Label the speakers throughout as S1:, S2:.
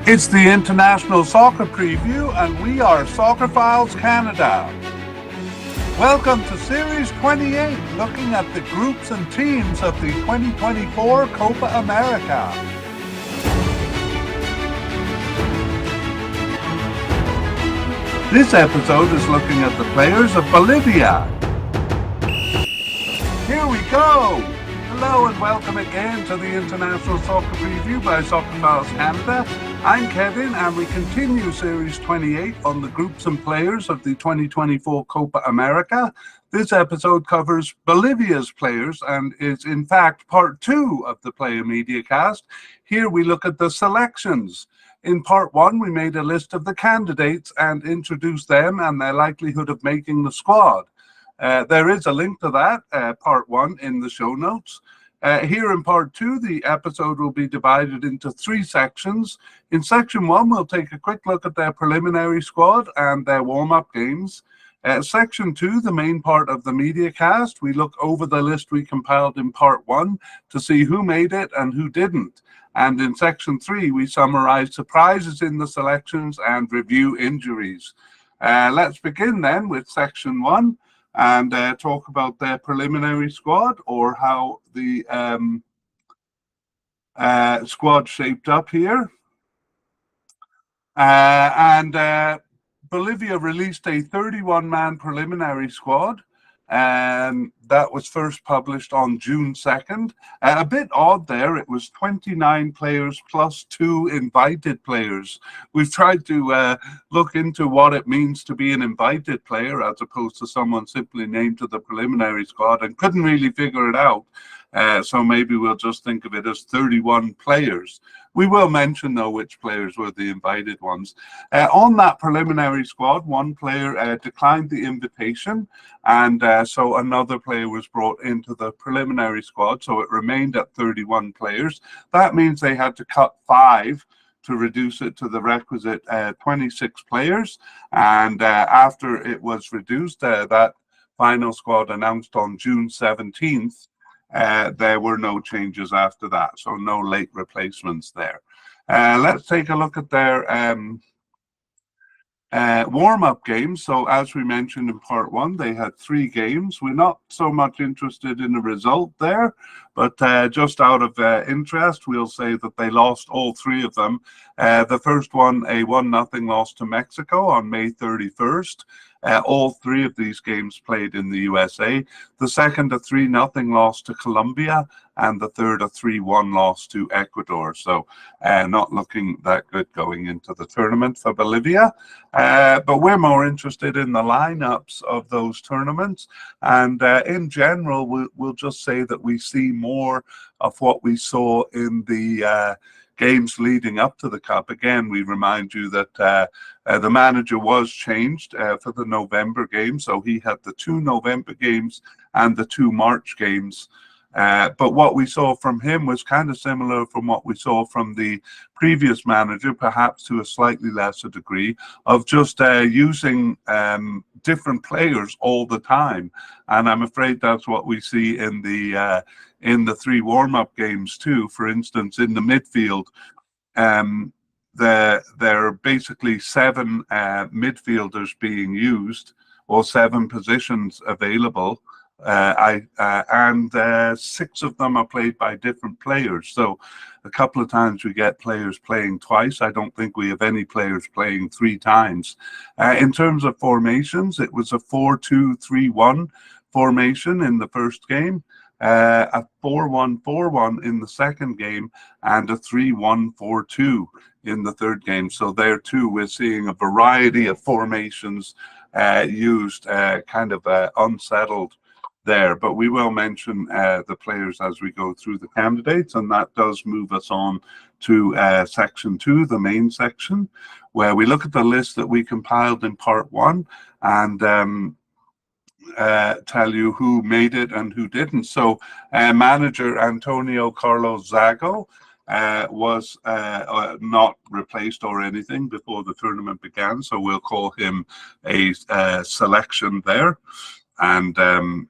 S1: It's the International Soccer Preview, and we are Soccerphiles Canada. Welcome to Series 28, looking at the groups and teams of the 2024 Copa America. This episode is looking at the players of Bolivia. Here we go! Hello and welcome again to the International Soccer Preview by Soccerphiles Canada. I'm Kevin, and we continue Series 28 on the groups and players of the 2024 Copa America. This episode covers Bolivia's players and is in fact part 2 of the Player Mediacast. Here we look at the selections. In part 1, we made a list of the candidates and introduced them and their likelihood of making the squad. There is a link to that, part 1, in the show notes. Here in part 2, the episode will be divided into 3 sections. In section 1, we'll take a quick look at their preliminary squad and their warm-up games. Section 2, the main part of the media cast, we look over the list we compiled in part 1 to see who made it and who didn't. And in section 3, we summarize surprises in the selections and review injuries. Let's begin then with section 1. And talk about their preliminary squad, or how the squad shaped up here. Bolivia released a 31-man preliminary squad. That was first published on June 2nd. A bit odd there, it was 29 players plus 2 invited players. We've tried to look into what it means to be an invited player as opposed to someone simply named to the preliminary squad, and couldn't really figure it out. So maybe we'll just think of it as 31 players. We will mention, though, which players were the invited ones. On that preliminary squad, one player declined the invitation, and so another player was brought into the preliminary squad, so it remained at 31 players. That means they had to cut 5 to reduce it to the requisite 26 players, and after it was reduced, that final squad announced on June 17th, there were no changes after that, so no late replacements there. Let's take a look at their warm-up games. So as we mentioned in part 1, they had 3 games. We're not so much interested in the result there, but just out of interest, we'll say that they lost all 3 of them. The first one, a 1-0 loss to Mexico on May 31st. All 3 of these games played in the USA. The second, a 3-0 loss to Colombia, and the third, a 3-1 loss to Ecuador. So not looking that good going into the tournament for Bolivia. But we're more interested in the lineups of those tournaments. And in general, we'll just say that we see more of what we saw in the games leading up to the Cup. Again, we remind you that the manager was changed for the November game, so he had the 2 November games and the 2 March games. But what we saw from him was kind of similar from what we saw from the previous manager, perhaps to a slightly lesser degree, of just using different players all the time. And I'm afraid that's what we see in the 3 warm-up games too. For instance, in the midfield, there are basically 7 midfielders being used, or 7 positions available. And 6 of them are played by different players. So a couple of times we get players playing twice. I don't think we have any players playing 3 times. In terms of formations, it was a 4-2-3-1 formation in the first game, a 4-1-4-1 in the second game, and a 3-1-4-2 in the third game. So there too, we're seeing a variety of formations used, kind of unsettled there, but we will mention the players as we go through the candidates, and that does move us on to section 2, the main section, where we look at the list that we compiled in part 1 and tell you who made it and who didn't. So manager Antonio Carlos Zago was not replaced or anything before the tournament began, so we'll call him a selection there. And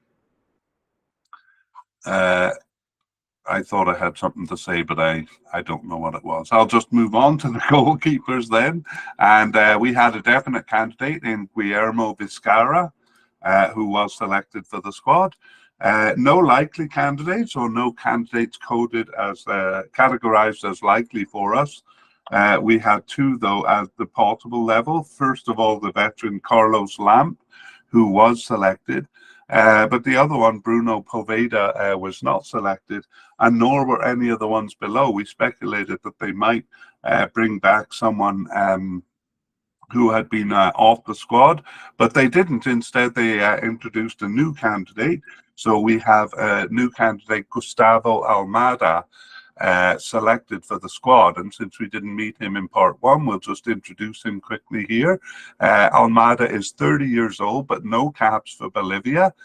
S1: I thought I had something to say, but I don't know what it was. I'll just move on to the goalkeepers then. And we had a definite candidate in Guillermo Vizcarra, who was selected for the squad. No likely candidates, or no candidates coded as categorized as likely for us. We had two, though, at the portable level. First of all, the veteran Carlos Lamp, who was selected. But the other one, Bruno Poveda, was not selected, and nor were any of the ones below. We speculated that they might bring back someone who had been off the squad, but they didn't. Instead, they introduced a new candidate. So we have a new candidate, Gustavo Almada, selected for the squad. And since we didn't meet him in part one, we'll just introduce him quickly here. Almada is 30 years old, but no caps for Bolivia.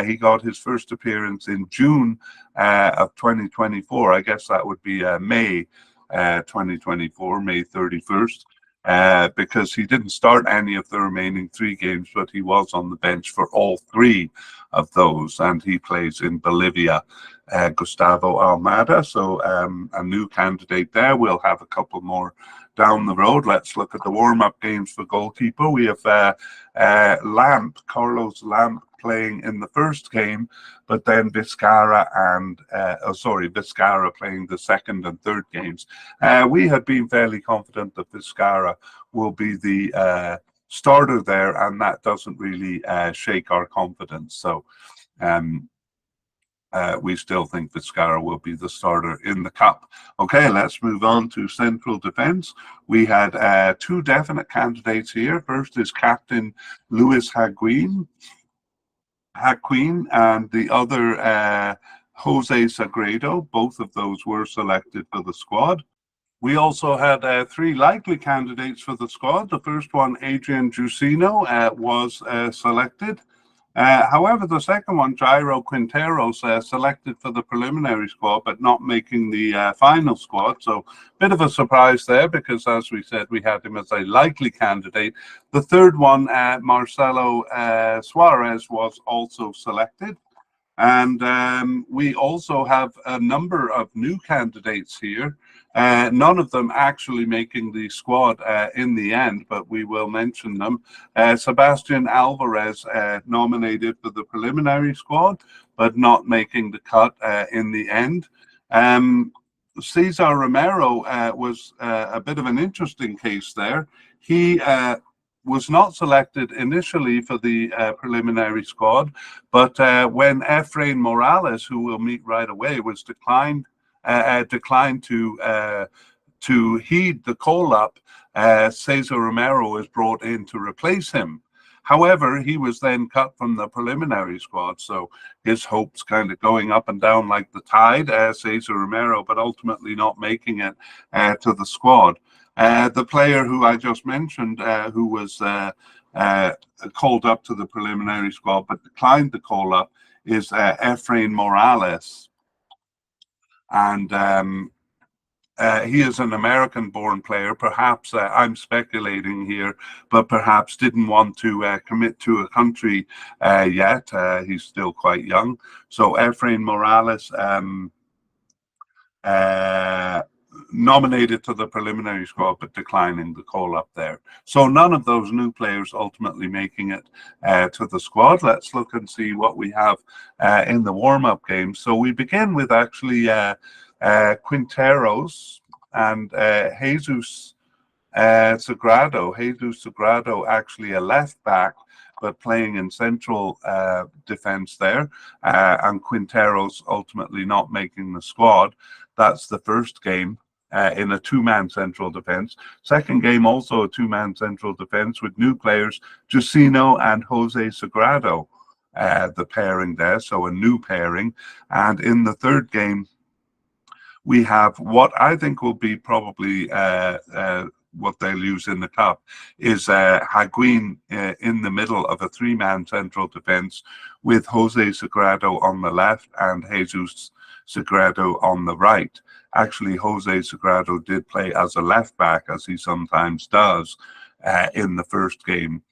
S1: He got his first appearance in June of 2024. I guess that would be May 2024, May 31st. Because he didn't start any of the remaining 3 games, but he was on the bench for all 3 of those, and he plays in Bolivia, Gustavo Almada. So a new candidate there. We'll have a couple more down the road. Let's look at the warm-up games for goalkeeper. We have Carlos Lamp playing in the first game, but then Vizcarra playing the second and third games. We had been fairly confident that Vizcarra will be the starter there, and that doesn't really shake our confidence. So we still think Vizcarra will be the starter in the cup. Okay, let's move on to central defense. We had 2 definite candidates here. First is Captain Luis Higuain, and the other Jose Sagredo. Both of those were selected for the squad. We also had 3 likely candidates for the squad. The first one, Adrian Jusino, was selected. However, the second one, Jairo Quinteros, selected for the preliminary squad, but not making the final squad. So a bit of a surprise there, because as we said, we had him as a likely candidate. The third one, Marcelo Suarez, was also selected. And we also have a number of new candidates here. None of them actually making the squad in the end, but we will mention them. Sebastian Alvarez nominated for the preliminary squad, but not making the cut in the end. Cesar Romero was a bit of an interesting case there. He was not selected initially for the preliminary squad, but when Efrain Morales, who we'll meet right away, was declined to heed the call-up, Cesar Romero was brought in to replace him. However, he was then cut from the preliminary squad, so his hopes kind of going up and down like the tide, Cesar Romero, but ultimately not making it to the squad. The player who I just mentioned, who was called up to the preliminary squad but declined the call-up, is Efrain Morales. And he is an American-born player. Perhaps I'm speculating here, but perhaps didn't want to commit to a country yet. He's still quite young. So Efrain Morales nominated to the preliminary squad, but declining the call-up there. So none of those new players ultimately making it to the squad. Let's look and see what we have in the warm-up game. So we begin with actually Quinteros and Jesus Sagrado. Jesus Sagrado, actually a left back, but playing in central defense there, and Quinteros ultimately not making the squad. That's the first game in a 2-man central defense. Second game, also a 2-man central defense with new players, Jusino and Jose Sagrado, the pairing there, so a new pairing. And in the third game, we have what I think will be probably what they'll use in the cup, is Higuain in the middle of a 3-man central defense with Jose Sagrado on the left and Jesus Sagrado on the right. Actually, Jose Sagrado did play as a left back, as he sometimes does, in the first game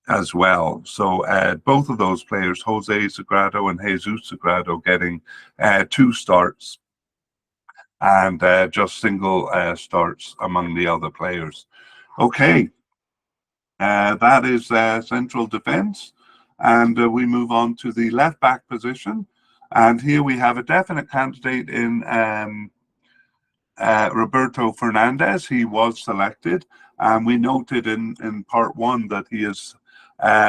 S1: as well. So both of those players, Jose Sagrado and Jesus Sagrado, getting 2 starts and just single starts among the other players. Okay, that is central defense. And we move on to the left back position. And here we have a definite candidate in Roberto Fernandez. He was selected. And we noted in part one that he has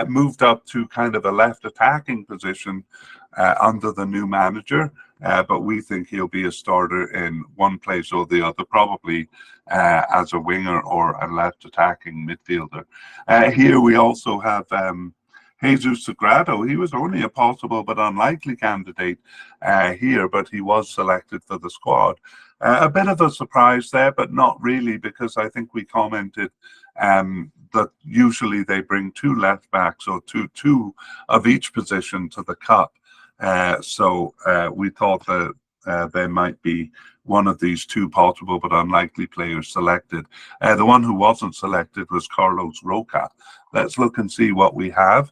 S1: moved up to kind of a left attacking position under the new manager. But we think he'll be a starter in one place or the other, probably as a winger or a left attacking midfielder. Here we also have Jesus Sagrado. He was only a possible but unlikely candidate here, but he was selected for the squad. A bit of a surprise there, but not really, because I think we commented that usually they bring two left backs or two of each position to the cup. So we thought that there might be one of these two possible but unlikely players selected. The one who wasn't selected was Carlos Roca. Let's look and see what we have.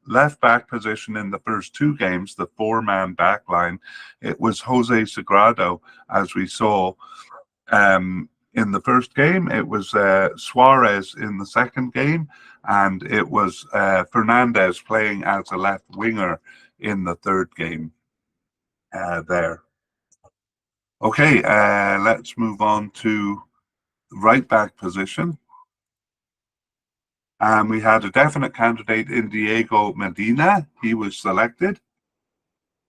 S1: Left back position in the first two games, the four-man back line, it was Jose Sagrado, as we saw. In the first game, it was Suarez in the second game, and it was Fernandez playing as a left winger in the third game there. Okay, let's move on to right back position. And we had a definite candidate in Diego Medina. He was selected.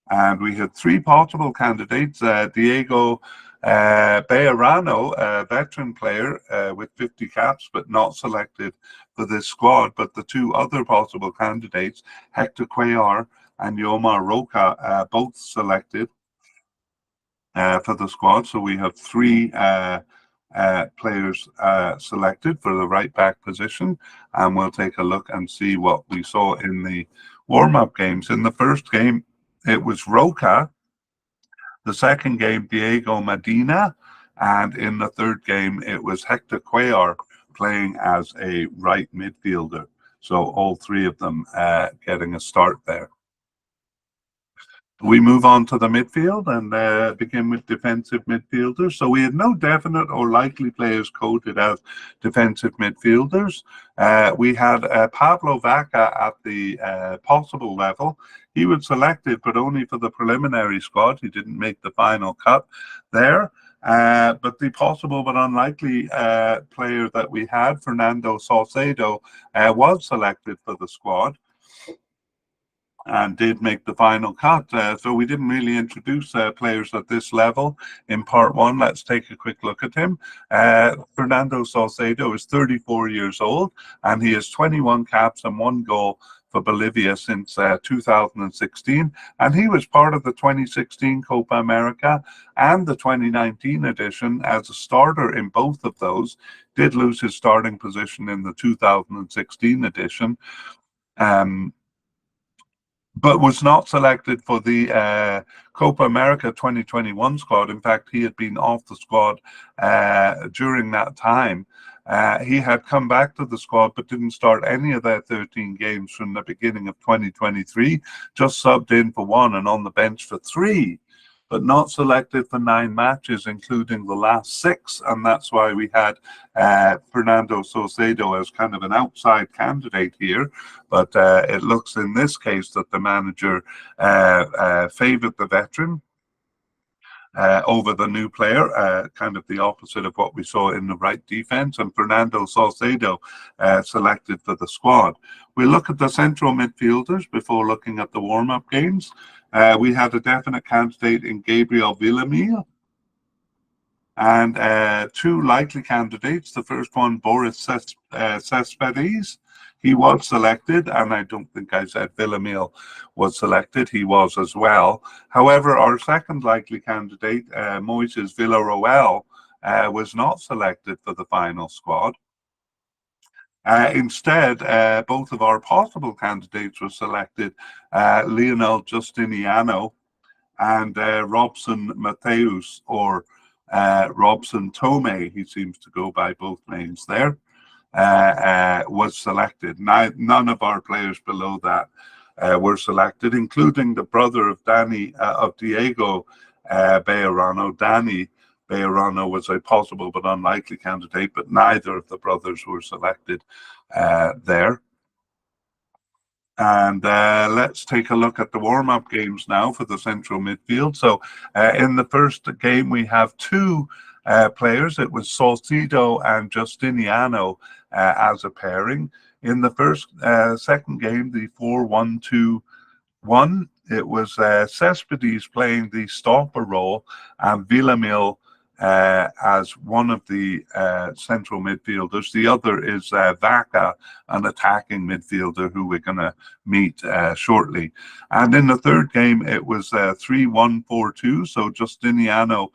S1: And we had three possible candidates. Diego Bejarano, a veteran player with 50 caps, but not selected for this squad. But the two other possible candidates, Hector Cuellar and Yomar Roca, both selected for the squad. So we have three players selected for the right back position. And we'll take a look and see what we saw in the warm-up games. In the first game, it was Roca. The second game, Diego Medina. And in the third game, it was Hector Cuellar playing as a right midfielder. So all three of them getting a start there. We move on to the midfield and begin with defensive midfielders. So we had no definite or likely players coded as defensive midfielders. We had Pablo Vaca at the possible level. He was selected, but only for the preliminary squad. He didn't make the final cut there. But the possible but unlikely player that we had, Fernando Saucedo, was selected for the squad and did make the final cut. So we didn't really introduce players at this level in part one. Let's take a quick look at him. Fernando Saucedo is 34 years old, and he has 21 caps and 1 goal for Bolivia since 2016. And he was part of the 2016 Copa America and the 2019 edition as a starter in both of those. Did lose his starting position in the 2016 edition. But was not selected for the Copa America 2021 squad. In fact, he had been off the squad during that time. He had come back to the squad, but didn't start any of their 13 games from the beginning of 2023, just subbed in for 1 and on the bench for 3. But not selected for 9 matches, including the last 6. And that's why we had Fernando Saucedo as kind of an outside candidate here. But it looks in this case that the manager favored the veteran over the new player, kind of the opposite of what we saw in the right defense. And Fernando Saucedo selected for the squad. We look at the central midfielders before looking at the warm-up games. We had a definite candidate in Gabriel Villamil and 2 likely candidates. The first one, Boris Cespedes. He was selected, and I don't think I said Villamil was selected. He was as well. However, our second likely candidate, Moises Villarroel, was not selected for the final squad. Instead, both of our possible candidates were selected, Lionel Justiniano and Robson Mateus, or Robson Tome, he seems to go by both names there, was selected. None of our players below that were selected, including the brother of Diego Bejarano. Danny Bejarano was a possible but unlikely candidate, but neither of the brothers were selected there. And let's take a look at the warm-up games now for the central midfield. So in the first game, we have two players. It was Salcido and Justiniano as a pairing. In the second game, the 4-1-2-1, it was Cespedes playing the stopper role and Villamil as one of the central midfielders. The other is Vaca, an attacking midfielder who we're going to meet shortly. And in the third game, it was 3-1-4-2. So Justiniano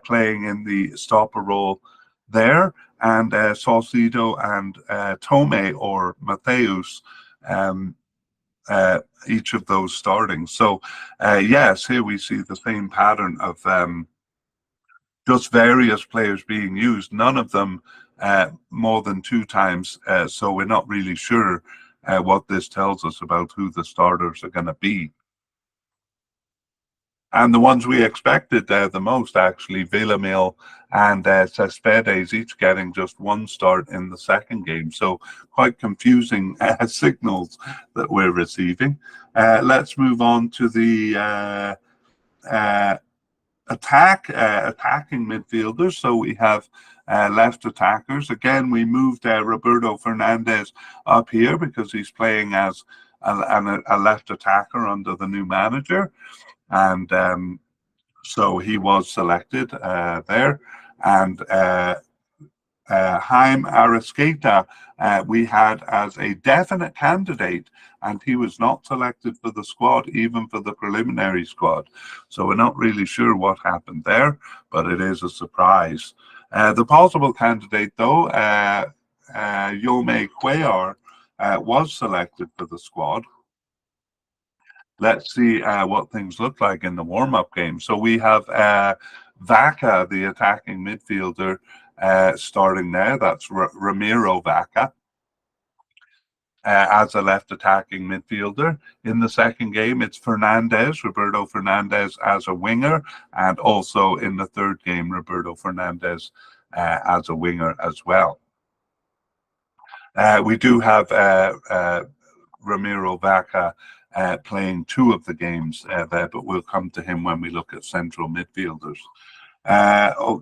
S1: playing in the stopper role there, and Salcido and Tome or Mateus, each of those starting. So yes, here we see the same pattern of just various players being used, none of them more than two times. So we're not really sure what this tells us about who the starters are going to be. And the ones we expected the most, actually, Villamil and Cespedes, each getting just one start in the second game. So quite confusing signals that we're receiving. Let's move on to the attacking midfielders. So we have left attackers. Again, we moved Roberto Fernandez up here because he's playing as a left attacker under the new manager. And so he was selected there. And Jaime Arrascaeta we had as a definite candidate, and he was not selected for the squad, even for the preliminary squad. So we're not really sure what happened there, but it is a surprise. The possible candidate, though, Yome Cuellar, was selected for the squad. Let's see what things look like in the warm-up game. So we have Vaca, the attacking midfielder, starting there. That's Ramiro Vaca as a left attacking midfielder. In the second game, it's Roberto Fernandez as a winger, and also in the third game, Roberto Fernandez as a winger as well. We do have Ramiro Vaca playing two of the games there, but we'll come to him when we look at central midfielders.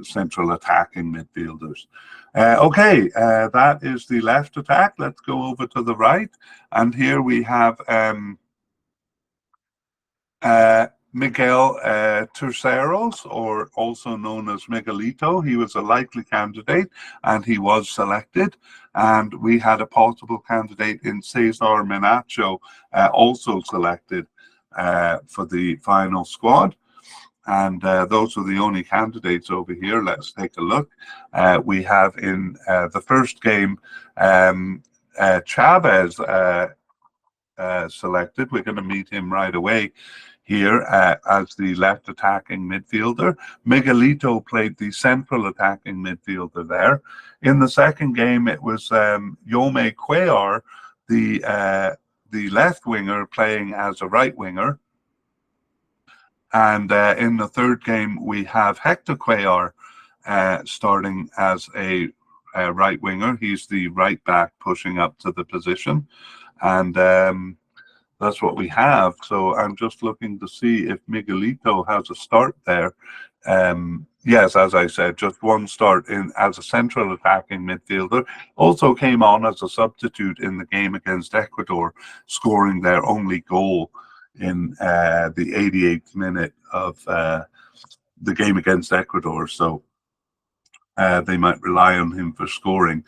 S1: Central attacking midfielders. Okay, that is the left attack. Let's go over to the right, and here we have Miguel Terceros, or also known as Miguelito. He was a likely candidate, and he was selected. And we had a possible candidate in Cesar Menacho, also selected for the final squad. And those are the only candidates over here. Let's take a look. We have in the first game, Chavez selected. We're going to meet him right away here as the left attacking midfielder. Miguelito played the central attacking midfielder there. In the second game, it was Yome Cuellar, the left winger, playing as a right winger. And in the third game, we have Hector Cuellar starting as a right winger. He's the right back pushing up to the position. And that's what we have. So I'm just looking to see if Miguelito has a start there. Yes, as I said, just one start in as a central attacking midfielder. Also came on as a substitute in the game against Ecuador, scoring their only goal in the 88th minute of the game against Ecuador. So they might rely on him for scoring.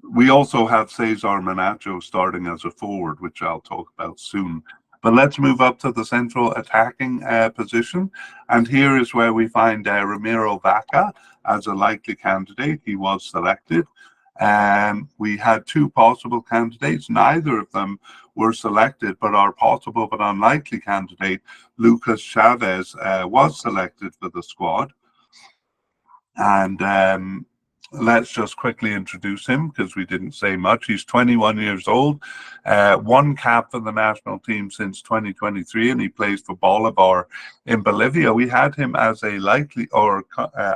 S1: We also have Cesar Menacho starting as a forward, which I'll talk about soon. But let's move up to the central attacking position. And here is where we find Ramiro Vaca as a likely candidate. He was selected. We had two possible candidates. Neither of them were selected, but our possible but unlikely candidate, Lucas Chavez, was selected for the squad. And let's just quickly introduce him because we didn't say much. He's 21 years old, one cap for the national team since 2023, and he plays for Bolivar in Bolivia. We had him as a likely or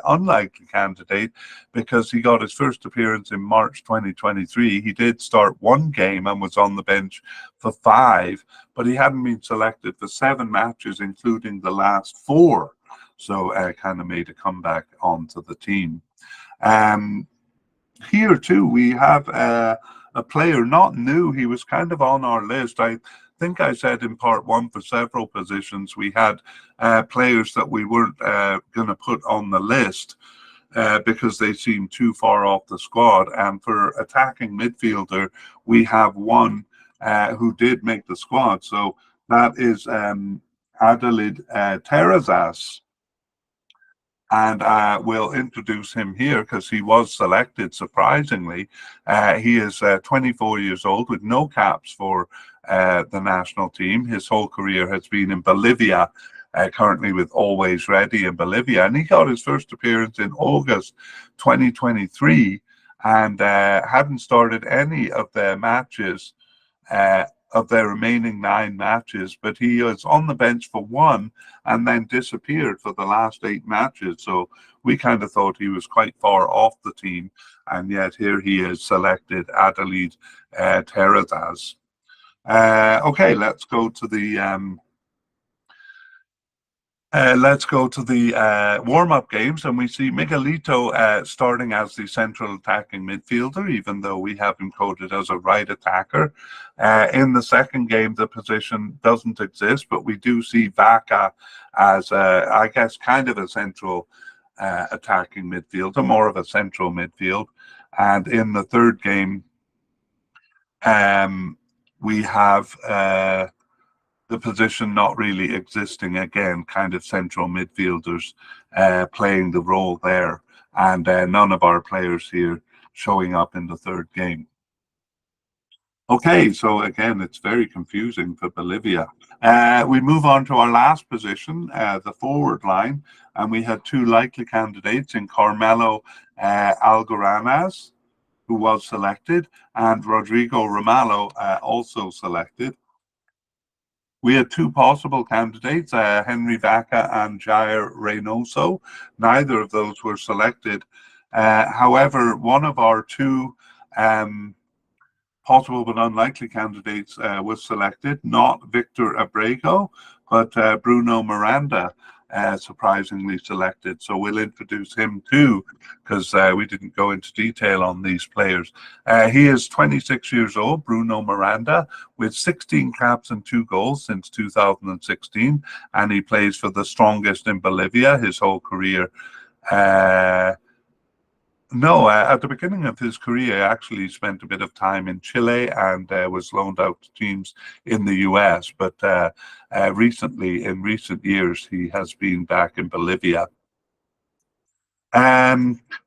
S1: unlikely candidate because he got his first appearance in March 2023. He did start one game and was on the bench for 5, but he hadn't been selected for 7 matches, including the last 4. So kind of made a comeback onto the team. Here too, we have a player not new. He was kind of on our list. I think I said in part 1 for several positions we had players that we weren't going to put on the list because they seemed too far off the squad. And for attacking midfielder, we have one who did make the squad. So that is Adelaide Terrazas. And we'll introduce him here because he was selected, surprisingly. He is 24 years old with no caps for the national team. His whole career has been in Bolivia, currently with Always Ready in Bolivia. And he got his first appearance in August 2023 and hadn't started any of their matches of their remaining 9 matches, but he was on the bench for 1 and then disappeared for the last 8 matches. So we kind of thought he was quite far off the team, and yet here he is selected, Adelaide Terrazas. Okay, let's go to the warm-up games, and we see Miguelito starting as the central attacking midfielder, even though we have him coded as a right attacker. In the second game, the position doesn't exist, but we do see Vaca as, I guess, kind of a central attacking midfielder, more of a central midfield. And in the third game, we have the position not really existing, again, kind of central midfielders playing the role there, and none of our players here showing up in the third game. Okay, so again, it's very confusing for Bolivia. We move on to our last position, the forward line, and we had 2 likely candidates in Carmelo Algaranaz, who was selected, and Rodrigo Ramallo, also selected. We had 2 possible candidates, Henry Vaca and Jair Reynoso. Neither of those were selected. However, one of our 2 possible but unlikely candidates was selected, not Victor Abrego, but Bruno Miranda, surprisingly selected. So we'll introduce him too, because we didn't go into detail on these players. He is 26 years old, Bruno Miranda, with 16 caps and 2 goals since 2016, and he plays for the strongest in Bolivia his whole career. No, at the beginning of his career, he actually spent a bit of time in Chile and was loaned out to teams in the US. But recently, in recent years, he has been back in Bolivia.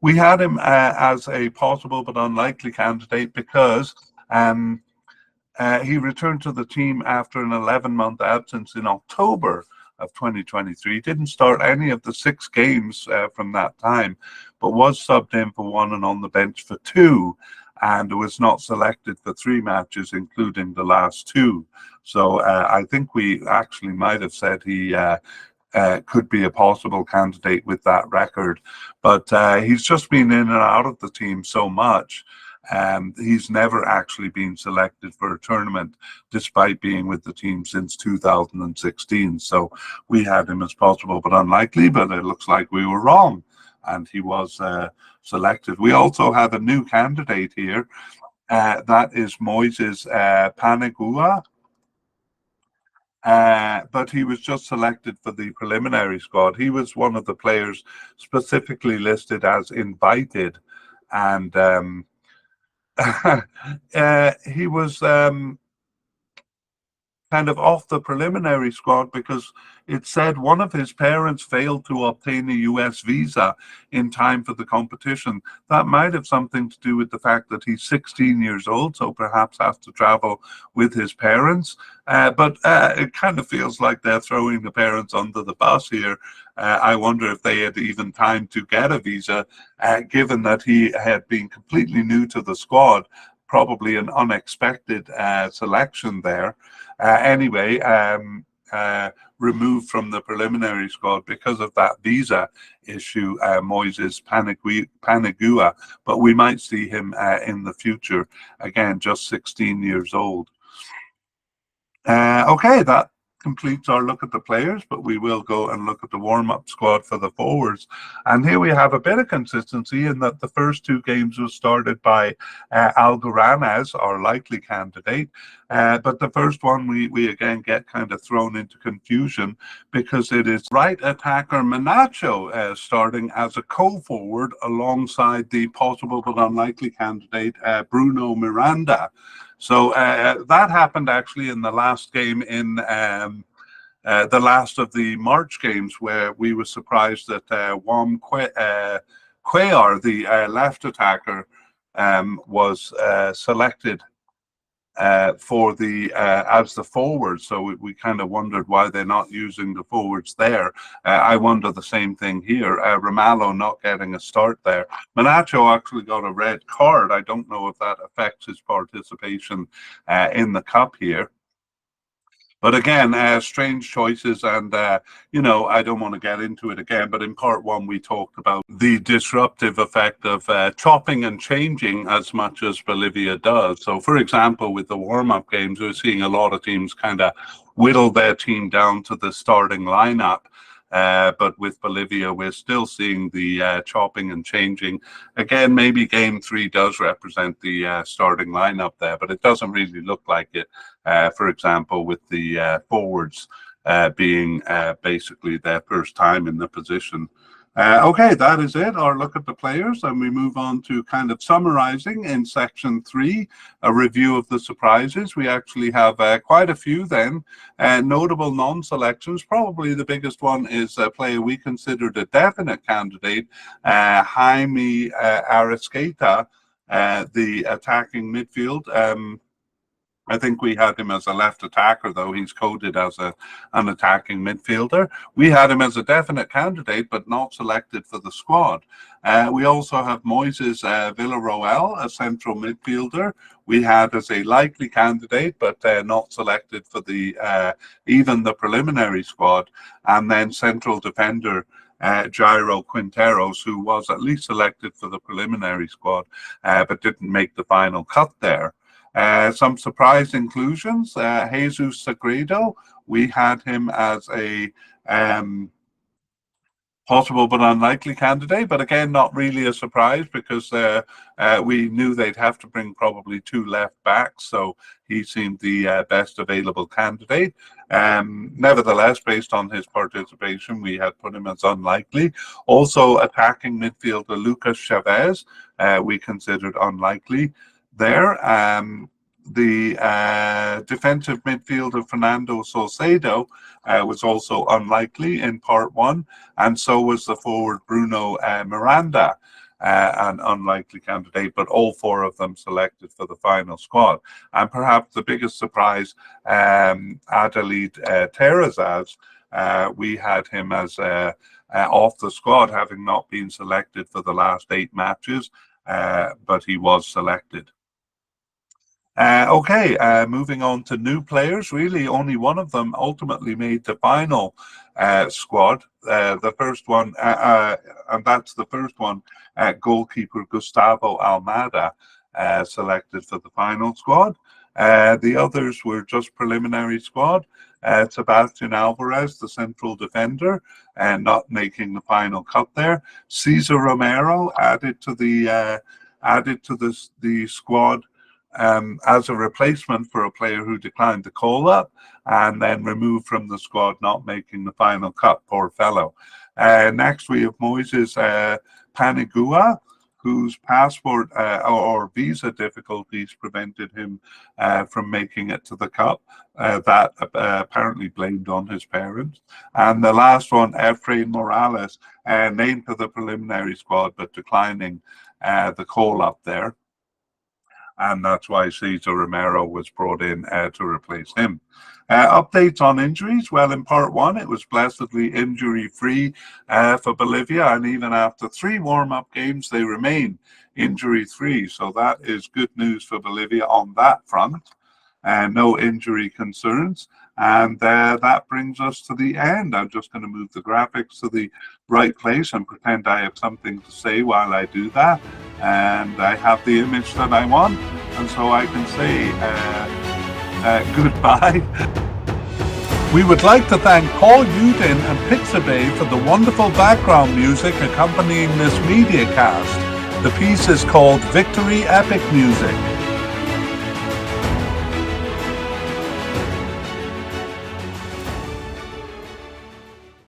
S1: We had him as a possible but unlikely candidate because he returned to the team after an 11-month absence in October of 2023. Didn't start any of the 6 games from that time, but was subbed in for 1 and on the bench for 2, and was not selected for 3 matches, including the last 2. So I think we actually might have said he could be a possible candidate with that record, but he's just been in and out of the team so much. He's never actually been selected for a tournament, despite being with the team since 2016. So we had him as possible but unlikely, but it looks like we were wrong, and he was selected. We also have a new candidate here. That is Moises Panagua. But he was just selected for the preliminary squad. He was one of the players specifically listed as invited, and he was kind of off the preliminary squad because it said one of his parents failed to obtain a US visa in time for the competition. That might have something to do with the fact that he's 16 years old, so perhaps has to travel with his parents. But it kind of feels like they're throwing the parents under the bus here. I wonder if they had even time to get a visa, given that he had been completely new to the squad, probably an unexpected selection there. Anyway, removed from the preliminary squad because of that visa issue, Moises Panagua, but we might see him in the future. Again, just 16 years old. Okay, that completes our look at the players, but we will go and look at the warm-up squad for the forwards. And here we have a bit of consistency in that the first two games was started by Algaranes, our likely candidate. But the first one, we again get kind of thrown into confusion because it is right attacker Menacho starting as a co-forward alongside the possible but unlikely candidate Bruno Miranda. So that happened actually in the last game in the last of the March games, where we were surprised that Juan Cuellar, the left attacker, was selected for the as the forward. So we kind of wondered why they're not using the forwards there. I wonder the same thing here. Ramallo not getting a start there. Menacho actually got a red card. I don't know if that affects his participation in the cup here. But again, strange choices, and you know, I don't want to get into it again, but in part one we talked about the disruptive effect of chopping and changing as much as Bolivia does. So for example, with the warm-up games, we're seeing a lot of teams kind of whittle their team down to the starting lineup. But with Bolivia, we're still seeing the chopping and changing. Again, maybe game 3 does represent the starting lineup there, but it doesn't really look like it. For example, with the forwards being basically their first time in the position. Okay, that is it, our look at the players, and we move on to kind of summarizing in section 3, a review of the surprises. We actually have quite a few then, notable non-selections. Probably the biggest one is a player we considered a definite candidate, Jaime Arrascaeta, the attacking midfield. I think we had him as a left attacker, though he's coded as an attacking midfielder. We had him as a definite candidate, but not selected for the squad. We also have Moises Villarroel, a central midfielder. We had as a likely candidate, but not selected for the even the preliminary squad. And then central defender Jairo Quinteros, who was at least selected for the preliminary squad, but didn't make the final cut there. Some surprise inclusions. Jesus Sagredo, we had him as a possible but unlikely candidate, but again, not really a surprise because we knew they'd have to bring probably 2 left backs, so he seemed the best available candidate. Nevertheless, based on his participation, we had put him as unlikely. Also, attacking midfielder Lucas Chavez, we considered unlikely there. The defensive midfielder Fernando Salcedo was also unlikely in part 1, and so was the forward Bruno Miranda, an unlikely candidate, but all 4 of them selected for the final squad. And perhaps the biggest surprise, Adelid Terrazas, we had him as off the squad, having not been selected for the last 8 matches, but he was selected. Okay, moving on to new players. Really, only one of them ultimately made the final squad. The first one, and that's the first one, goalkeeper Gustavo Almada, selected for the final squad. The others were just preliminary squad. Sebastian Alvarez, the central defender, not making the final cut there. Cesar Romero added to the squad as a replacement for a player who declined the call-up, and then removed from the squad, not making the final cut, poor fellow. Next, we have Moises Panagua, whose passport or visa difficulties prevented him from making it to the Cup. That apparently blamed on his parents. And the last one, Efrain Morales, named to the preliminary squad, but declining the call-up there. And that's why Cesar Romero was brought in to replace him. Updates on injuries. Well, in part one, it was blessedly injury-free for Bolivia, and even after 3 warm-up games, they remain injury-free. So that is good news for Bolivia on that front. No injury concerns. And that brings us to the end. I'm just going to move the graphics to the right place and pretend I have something to say while I do that. And I have the image that I want. And so I can say goodbye. We would like to thank Paul Udin and Pixabay for the wonderful background music accompanying this media cast. The piece is called Victory Epic Music.